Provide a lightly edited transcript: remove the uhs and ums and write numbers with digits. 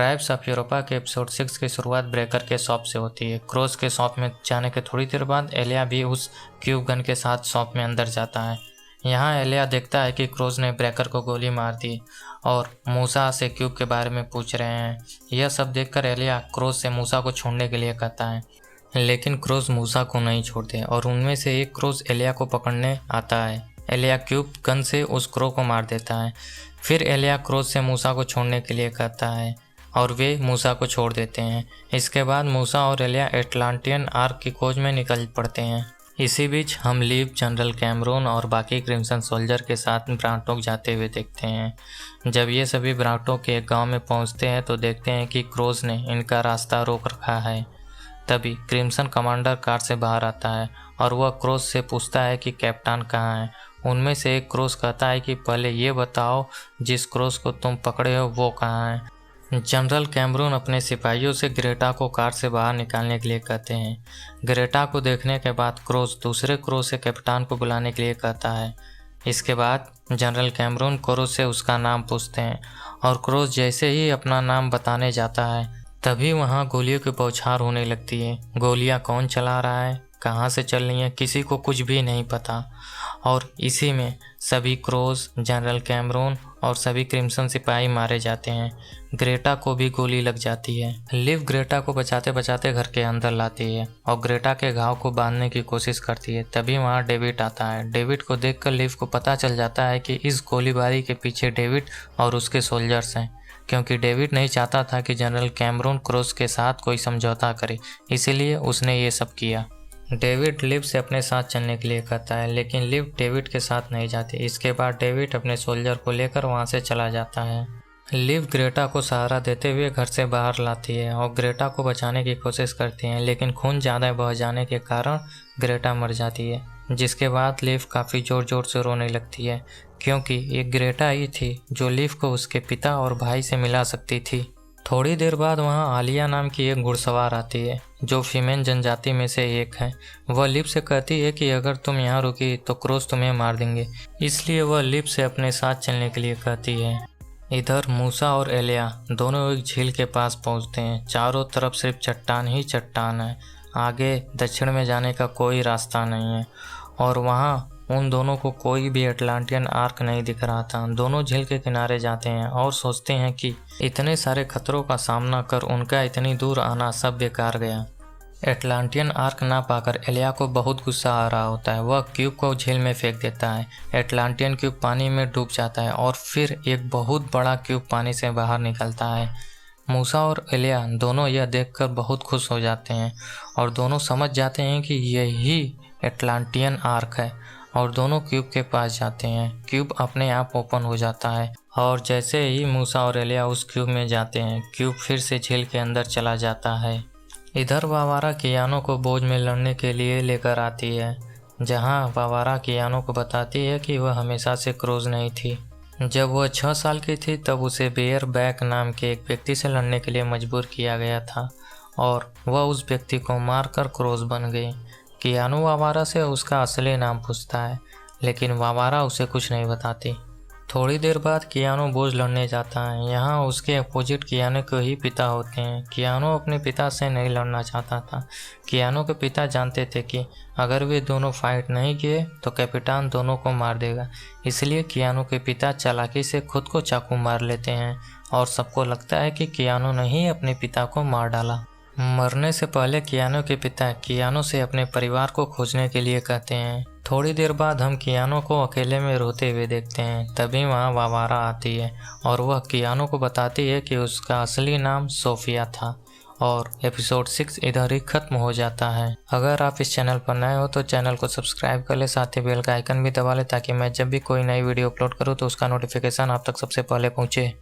Tribes of Europa के episode 6 की शुरुआत ब्रेकर के शॉप से होती है। क्रोज के शॉप में जाने के थोड़ी देर बाद एलिया भी उस क्यूब गन के साथ शॉप में अंदर जाता है। यहाँ एलिया देखता है कि क्रोज ने ब्रेकर को गोली मार दी और मूसा से क्यूब के बारे में पूछ रहे हैं। यह सब देखकर एलिया क्रोज से मूसा को छोड़ने के लिए कहता है, लेकिन क्रोज मूसा को नहीं छोड़ते और उनमें से एक क्रोज एलिया को पकड़ने आता है। एलिया क्यूब गन से उस क्रो को मार देता है। फिर एलिया क्रोज से मूसा को छोड़ने के लिए कहता है और वे मूसा को छोड़ देते हैं। इसके बाद मूसा और एलिया एटलांटियन आर्क की खोज में निकल पड़ते हैं। इसी बीच हम लीव, जनरल कैमरून और बाकी क्रिम्सन सोल्जर के साथ ब्रांटोक जाते हुए देखते हैं। जब ये सभी ब्रांटोक के एक गांव में पहुंचते हैं तो देखते हैं कि क्रोज ने इनका रास्ता रोक रखा है। तभी क्रिम्सन कमांडर कार से बाहर आता है और वह क्रोज से पूछता है कि कैप्टन कहाँ है। उनमें से एक क्रोज कहता है कि पहले ये बताओ जिस क्रोज को तुम पकड़े हो वो कहाँ है। जनरल कैमरून अपने सिपाहियों से ग्रेटा को कार से बाहर निकालने के लिए कहते हैं। ग्रेटा को देखने के बाद क्रोज दूसरे क्रोज से कैप्टन को बुलाने के लिए कहता है। इसके बाद जनरल कैमरून क्रोज से उसका नाम पूछते हैं और क्रोज जैसे ही अपना नाम बताने जाता है तभी वहाँ गोलियों की बौछार होने लगती है। गोलियाँ कौन चला रहा है, कहाँ से चल रही हैं, किसी को कुछ भी नहीं पता। और इसी में सभी क्रोज, जनरल कैमरून और सभी क्रिम्सन सिपाही मारे जाते हैं। ग्रेटा को भी गोली लग जाती है। लिव ग्रेटा को बचाते बचाते घर के अंदर लाती है और ग्रेटा के घाव को बांधने की कोशिश करती है। तभी वहाँ डेविड आता है। डेविड को देखकर लिव को पता चल जाता है कि इस गोलीबारी के पीछे डेविड और उसके सोल्जर्स हैं, क्योंकि डेविड नहीं चाहता था कि जनरल कैमरून क्रोज के साथ कोई समझौता करे, इसीलिए उसने ये सब किया। डेविड लिव से अपने साथ चलने के लिए कहता है, लेकिन लिव डेविड के साथ नहीं जाती। इसके बाद डेविड अपने सोल्जर को लेकर वहां से चला जाता है। लिव ग्रेटा को सहारा देते हुए घर से बाहर लाती है और ग्रेटा को बचाने की कोशिश करती है, लेकिन खून ज़्यादा बह जाने के कारण ग्रेटा मर जाती है। जिसके बाद लिव काफ़ी ज़ोर ज़ोर से रोने लगती है, क्योंकि ये ग्रेटा ही थी जो लिव को उसके पिता और भाई से मिला सकती थी। थोड़ी देर बाद वहाँ आलिया नाम की एक घुड़सवार आती है जो फीमेन जनजाति में से एक है। वह लिव से कहती है कि अगर तुम यहाँ रुकी तो क्रोज तुम्हें मार देंगे, इसलिए वह लिव से अपने साथ चलने के लिए कहती है। इधर मूसा और एलिया दोनों एक झील के पास पहुँचते हैं। चारों तरफ सिर्फ चट्टान ही चट्टान है, आगे दक्षिण में जाने का कोई रास्ता नहीं है और वहाँ उन दोनों को कोई भी एटलांटियन आर्क नहीं दिख रहा था। दोनों झील के किनारे जाते हैं और सोचते हैं कि इतने सारे खतरों का सामना कर उनका इतनी दूर आना सब बेकार गया। एटलांटियन आर्क ना पाकर एलिया को बहुत गुस्सा आ रहा होता है। वह क्यूब को झील में फेंक देता है। एटलांटियन क्यूब पानी में डूब जाता है और फिर एक बहुत बड़ा क्यूब पानी से बाहर निकलता है। मूसा और एलिया दोनों यह देखकर बहुत खुश हो जाते हैं और दोनों समझ जाते हैं कि यही एटलांटियन आर्क है और दोनों क्यूब के पास जाते हैं। क्यूब अपने आप ओपन हो जाता है और जैसे ही मूसा और एलिया उस क्यूब में जाते हैं, क्यूब फिर से झील के अंदर चला जाता है। इधर वावारा कियानो को बोझ में लड़ने के लिए लेकर आती है, जहां वावारा कियानो को बताती है कि वह हमेशा से क्रोज नहीं थी। जब वह 6 साल की थी तब उसे बेयर बैक नाम के एक व्यक्ति से लड़ने के लिए मजबूर किया गया था और वह उस व्यक्ति को मारकर क्रोज बन गई। कियानो वावारा से उसका असली नाम पूछता है, लेकिन वावारा उसे कुछ नहीं बताती। थोड़ी देर बाद कियानो बोझ लड़ने जाता है। यहाँ उसके अपोजिट कियानो के ही पिता होते हैं। कियानो अपने पिता से नहीं लड़ना चाहता था। कियानो के पिता जानते थे कि अगर वे दोनों फाइट नहीं किए तो कैपिटन दोनों को मार देगा, इसलिए कियानो के पिता चालाकी से खुद को चाकू मार लेते हैं और सबको लगता है कि कियानो ने ही अपने पिता को मार डाला। मरने से पहले कियानो के पिता कियानो से अपने परिवार को खोजने के लिए कहते हैं। थोड़ी देर बाद हम कियानो को अकेले में रोते हुए देखते हैं। तभी वहाँ वावारा आती है और वह कियानो को बताती है कि उसका असली नाम सोफिया था और एपिसोड 6 इधर ही खत्म हो जाता है। अगर आप इस चैनल पर नए हो तो चैनल को सब्सक्राइब कर ले, साथ ही बेल का आइकन भी दबा ले ताकि मैं जब भी कोई नई वीडियो अपलोड करूँ तो उसका नोटिफिकेशन आप तक सबसे पहले पहुँचे।